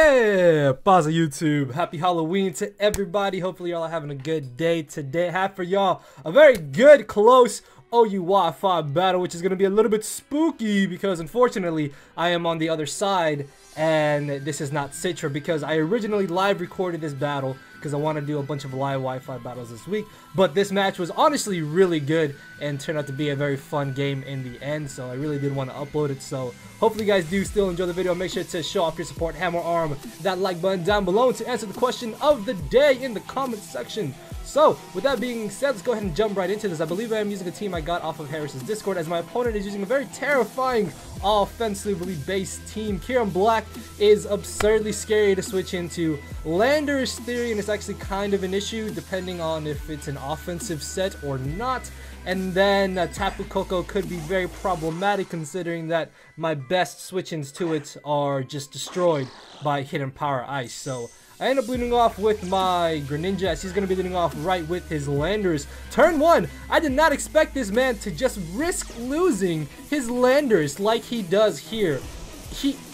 Yeah, Baza YouTube. Happy Halloween to everybody. Hopefully y'all are having a good day today. I have for y'all a very good, close OU Wi-Fi battle, which is going to be a little bit spooky because unfortunately I am on the other side and this is not Citra because I originally live recorded this battle because I want to do a bunch of live Wi-Fi battles this week. But this match was honestly really good and turned out to be a very fun game in the end, so I really did want to upload it. So hopefully you guys do still enjoy the video. Make sure to show off your support, hammer arm that like button down below, and to answer the question of the day in the comment section. So with that being said, let's go ahead and jump right into this. I believe I am using a team I got off of Harris's Discord, as my opponent is using a very terrifying offensively based team. Kieran Black is absurdly scary to switch into. Lander's theory, and it's actually kind of an issue depending on if it's an offensive set or not. And then Tapu Koko could be very problematic considering that my best switch-ins to it are just destroyed by Hidden Power Ice. So I end up leading off with my Greninja, as he's going to be leading off right with his Landers. Turn 1, I did not expect this man to just risk losing his Landers like he does here.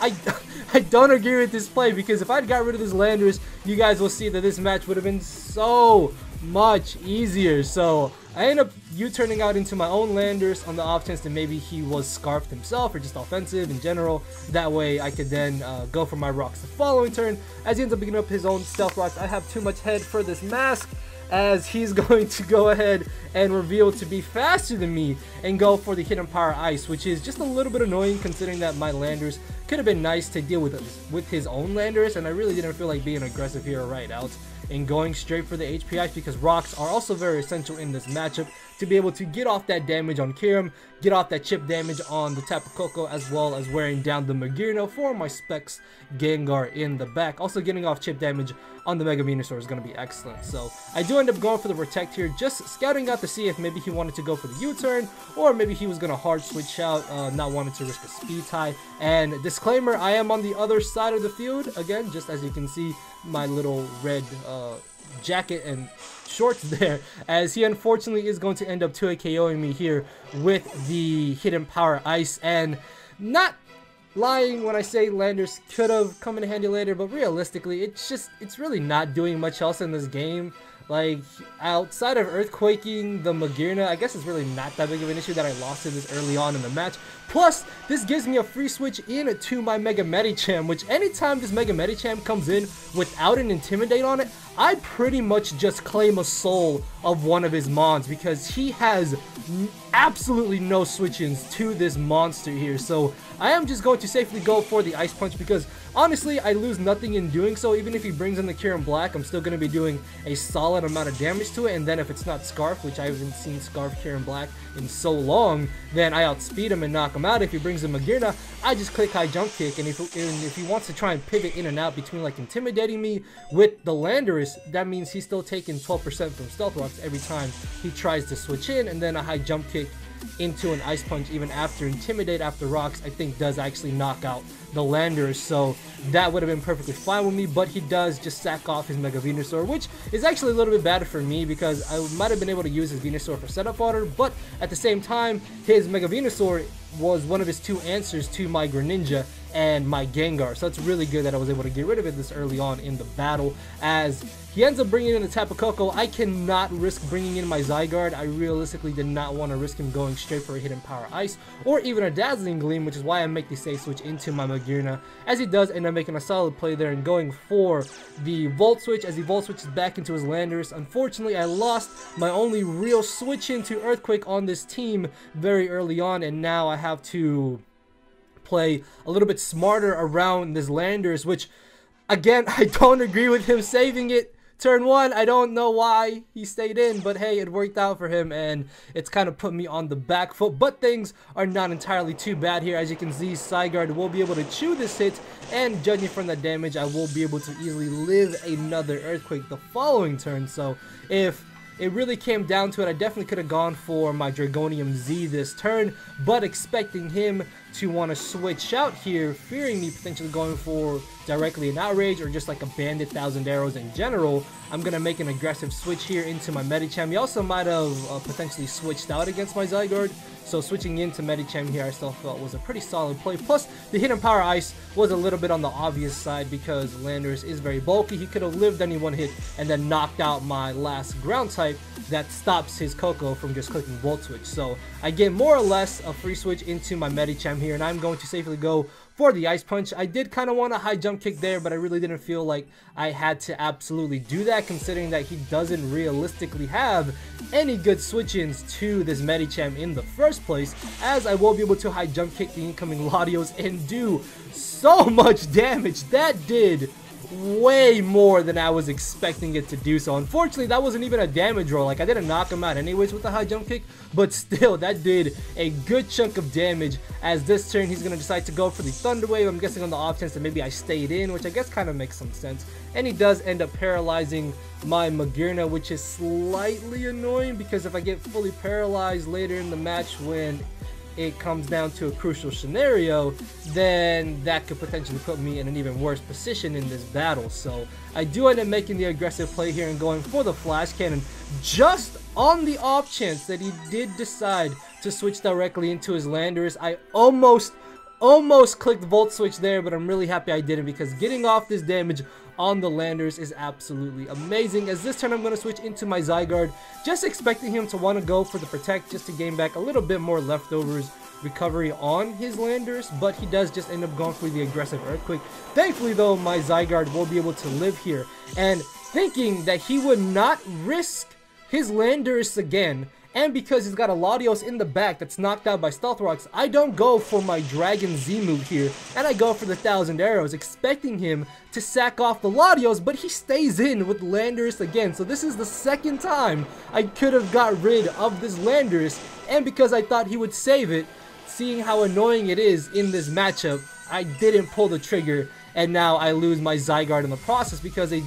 I don't agree with this play, because if I'd got rid of his Landers, you guys will see that this match would have been so much easier. So I end up U-turning out into my own Landers on the off chance that maybe he was scarfed himself or just offensive in general. That way I could then go for my rocks the following turn. As he ends up picking up his own stealth rocks, I have too much head for this mask, as he's going to go ahead and reveal to be faster than me and go for the Hidden Power Ice, which is just a little bit annoying considering that my Landers could have been nice to deal with his own Landers, and I really didn't feel like being aggressive here right out and going straight for the HP Ice, because rocks are also very essential in this matchup to be able to get off that damage on Kiram, get off that chip damage on the Tapu Koko, as well as wearing down the Magirno for my Specs Gengar in the back. Also getting off chip damage on the Mega Venusaur is going to be excellent. So I do end up going for the Protect here, just scouting out to see if maybe he wanted to go for the U-turn, or maybe he was going to hard switch out, not wanting to risk a speed tie. And disclaimer, I am on the other side of the field, again, just as you can see my little red jacket and shorts there, as he unfortunately is going to end up 2 KOing me here with the Hidden Power Ice. And not lying when I say Landers could have come in handy later, but realistically it's really not doing much else in this game. Like, outside of earthquaking the Magirna, I guess it's really not that big of an issue that I lost it this early on in the match. Plus, this gives me a free switch in to my Mega Medicham, which anytime this Mega Medicham comes in without an Intimidate on it, I pretty much just claim a soul of one of his mons, because he has absolutely no switch-ins to this monster here. So I am just going to safely go for the Ice Punch, because honestly I lose nothing in doing so. Even if he brings in the Kieran Black, I'm still going to be doing a solid amount of damage to it. And then if it's not Scarf, which I haven't seen Scarf Kieran Black in so long, then I outspeed him and knock him out. If he brings in Magirna, I just click high jump kick, and if he wants to try and pivot in and out between like intimidating me with the Landers, that means he's still taking 12% from Stealth Rocks every time he tries to switch in. And then a high jump kick into an Ice Punch even after Intimidate after Rocks, I think does actually knock out the Landers. So that would have been perfectly fine with me, but he does just sack off his Mega Venusaur, which is actually a little bit bad for me, because I might have been able to use his Venusaur for setup fodder, but at the same time his Mega Venusaur was one of his 2 answers to my Greninja and my Gengar. So it's really good that I was able to get rid of it this early on in the battle. As he ends up bringing in the Tapu Koko, I cannot risk bringing in my Zygarde. I realistically did not want to risk him going straight for a Hidden Power Ice or even a Dazzling Gleam, which is why I make the safe switch into my Magirna, as he does end up making a solid play there and going for the Volt Switch, as he Volt Switches back into his Landers. Unfortunately, I lost my only real switch into Earthquake on this team very early on, and now I have to play a little bit smarter around this Landers, which again I don't agree with him saving it turn 1. I don't know why he stayed in, but hey, it worked out for him, and it's kind of put me on the back foot. But things are not entirely too bad here. As you can see, Zygarde will be able to chew this hit, and judging from the damage, I will be able to easily live another Earthquake the following turn. So if it really came down to it, I definitely could have gone for my Dragonium Z this turn, but expecting him to want to switch out here, fearing me potentially going for directly in Outrage or just like a Bandit 1000 Arrows in general, I'm going to make an aggressive switch here into my Medicham. He also might have potentially switched out against my Zygarde, so switching into Medicham here I still felt was a pretty solid play. Plus, the Hidden Power Ice was a little bit on the obvious side because Landorus is very bulky. He could have lived any one hit and then knocked out my last ground type that stops his Koko from just clicking Volt Switch. So I get more or less a free switch into my Medicham here, and I'm going to safely go for the Ice Punch. I did kind of want a high jump kick there, but I really didn't feel like I had to absolutely do that, considering that he doesn't realistically have any good switch-ins to this Medicham in the first place, as I will be able to high jump kick the incoming Latios and do so much damage. That did way more than I was expecting it to do. So unfortunately, that wasn't even a damage roll. Like, I didn't knock him out anyways with the high jump kick, but still, that did a good chunk of damage. As this turn, he's going to decide to go for the Thunder Wave. I'm guessing on the off chance that maybe I stayed in, which I guess kind of makes some sense. And he does end up paralyzing my Magearna, which is slightly annoying because if I get fully paralyzed later in the match when it comes down to a crucial scenario, then that could potentially put me in an even worse position in this battle. So I do end up making the aggressive play here and going for the Flash Cannon, just on the off chance that he did decide to switch directly into his Landorus. I almost clicked Volt Switch there, but I'm really happy I didn't, because getting off this damage on the Landorus is absolutely amazing. As this turn I'm going to switch into my Zygarde, just expecting him to want to go for the Protect just to gain back a little bit more leftovers recovery on his Landorus, but he does just end up going for the aggressive Earthquake. Thankfully though, my Zygarde will be able to live here, and thinking that he would not risk his Landorus again, and because he's got a Latios in the back that's knocked out by Stealth Rocks, I don't go for my Dragon Z move here, and I go for the 1000 Arrows, expecting him to sack off the Latios, but he stays in with Landorus again. So this is the second time I could have got rid of this Landorus, and because I thought he would save it, seeing how annoying it is in this matchup, I didn't pull the trigger, and now I lose my Zygarde in the process, because a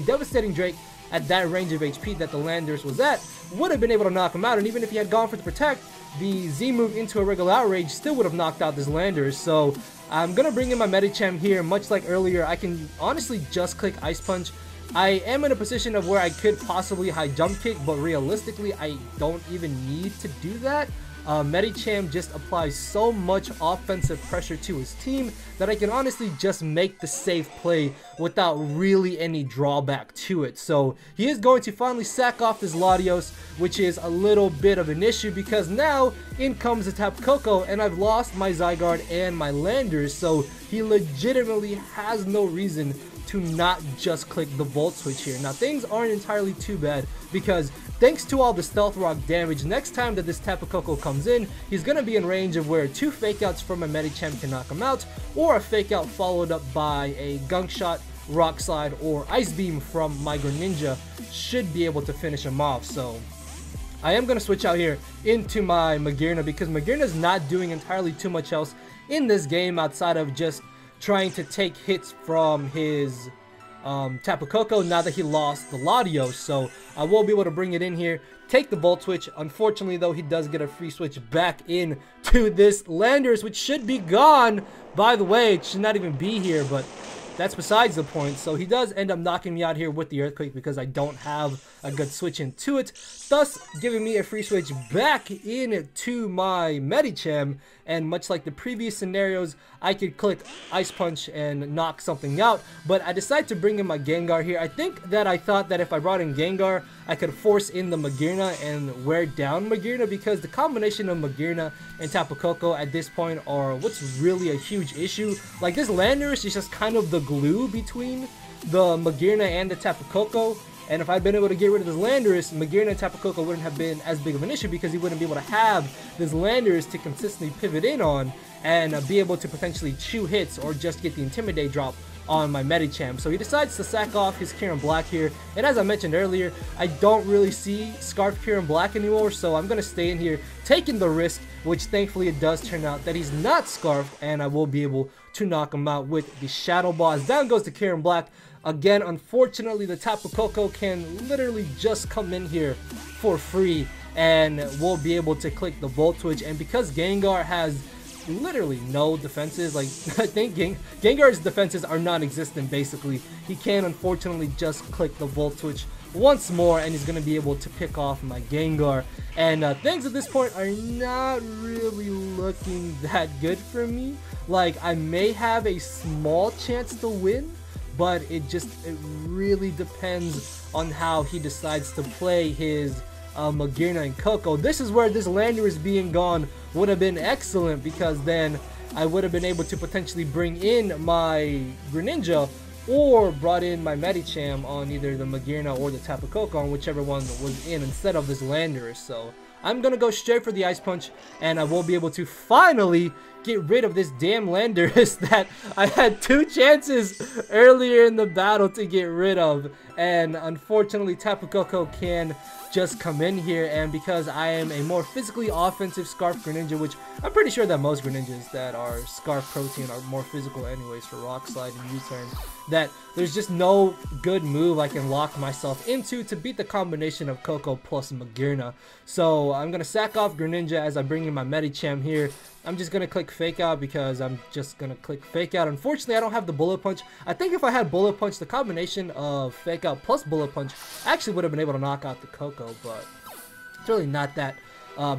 Devastating Drake at that range of HP that the Landorus was at would have been able to knock him out, and even if he had gone for the Protect, the Z move into a regular Outrage still would have knocked out this Landorus. So I'm going to bring in my Medicham here. Much like earlier, I can honestly just click Ice Punch. I am in a position of where I could possibly high jump kick, but realistically I don't even need to do that. Medicham just applies so much offensive pressure to his team that I can honestly just make the safe play without really any drawback to it. So he is going to finally sack off this Latios, which is a little bit of an issue because now in comes the Tapu Koko and I've lost my Zygarde and my Landorus, so he legitimately has no reason to not just click the Volt Switch here. Now things aren't entirely too bad because thanks to all the Stealth Rock damage, next time that this Tapu Koko comes in, he's going to be in range of where 2 Fake Outs from a Medicham can knock him out, or a Fake Out followed up by a Gunk Shot, Rock Slide, or Ice Beam from my Greninja should be able to finish him off. So I am going to switch out here into my Magearna because Magearna is not doing entirely too much else in this game outside of just trying to take hits from his Tapu Koko now that he lost the Latios. So I will be able to bring it in here, take the Volt Switch. Unfortunately though, he does get a free switch back in to this Landorus, which should be gone. By the way, it should not even be here, but that's besides the point. So he does end up knocking me out here with the Earthquake because I don't have a good switch into it, thus giving me a free switch back into my Medicham. And much like the previous scenarios, I could click Ice Punch and knock something out, but I decided to bring in my Gengar here. I thought that if I brought in Gengar, I could force in the Magearna and wear down Magearna, because the combination of Magearna and Tapu Koko at this point are what's really a huge issue. Like, this Landorus is just kind of the glue between the Magearna and the Tapu Koko. And if I'd been able to get rid of this Landorus, Magearna and Tapu Koko wouldn't have been as big of an issue because he wouldn't be able to have this Landorus to consistently pivot in on and be able to potentially chew hits or just get the Intimidate drop on my Medicham. So he decides to sack off his Kieran Black here, and as I mentioned earlier, I don't really see Scarf Kieran Black anymore, so I'm going to stay in here taking the risk, which thankfully it does turn out that he's not Scarfed, and I will be able to knock him out with the Shadow Ball. As down goes to Kieran Black. Again, unfortunately, the Tapu Koko can literally just come in here for free and will be able to click the Volt Switch, and because Gengar has literally no defenses. Like, I think Gengar's defenses are non-existent basically. He can unfortunately just click the Volt Switch once more and he's gonna be able to pick off my Gengar. And things at this point are not really looking that good for me. Like, I may have a small chance to win, but it really depends on how he decides to play his Magearna and Koko. This is where this Landorus being gone would have been excellent, because then I would have been able to potentially bring in my Greninja or brought in my Medicham on either the Magearna or the Tapu Koko, on whichever one was in, instead of this Landorus. So I'm gonna go straight for the Ice Punch, and I will be able to finally get rid of this damn Landorus that I had 2 chances earlier in the battle to get rid of. And unfortunately, Tapu Koko can just come in here, and because I am a more physically offensive Scarf Greninja, which I'm pretty sure that most Greninjas that are Scarf Protein are more physical anyways for Rock Slide and U-Turn, that there's just no good move I can lock myself into to beat the combination of Koko plus Magearna. So I'm going to sack off Greninja as I bring in my Medicham here. I'm just going to click Fake Out because I'm just going to click Fake Out. Unfortunately, I don't have the Bullet Punch. I think if I had Bullet Punch, the combination of Fake Out plus Bullet Punch actually would have been able to knock out the Koko, but it's really not that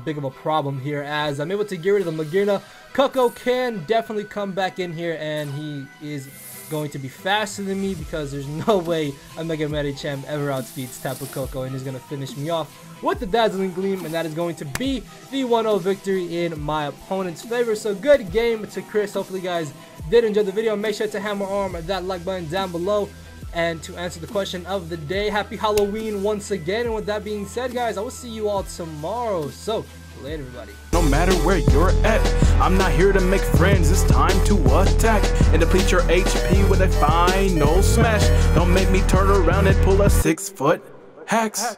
big of a problem here, as I'm able to get rid of the Magearna. Koko can definitely come back in here, and he is going to be faster than me because there's no way a Mega Medicham ever outspeeds Tapu Koko, and is going to finish me off with the Dazzling Gleam, and that is going to be the 1-0 victory in my opponent's favor. So good game to Chris. Hopefully you guys did enjoy the video. Make sure to hammer on that like button down below. And to answer the question of the day, happy Halloween once again. And with that being said, guys, I will see you all tomorrow. So later, everybody. No matter where you're at, I'm not here to make friends, it's time to attack and deplete your HP with a final smash. Don't make me turn around and pull a 6-foot hacks.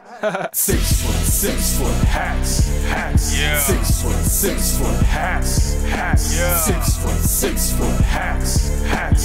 6 foot hacks. Yeah. 6 foot hacks. Yeah. 6 foot hacks.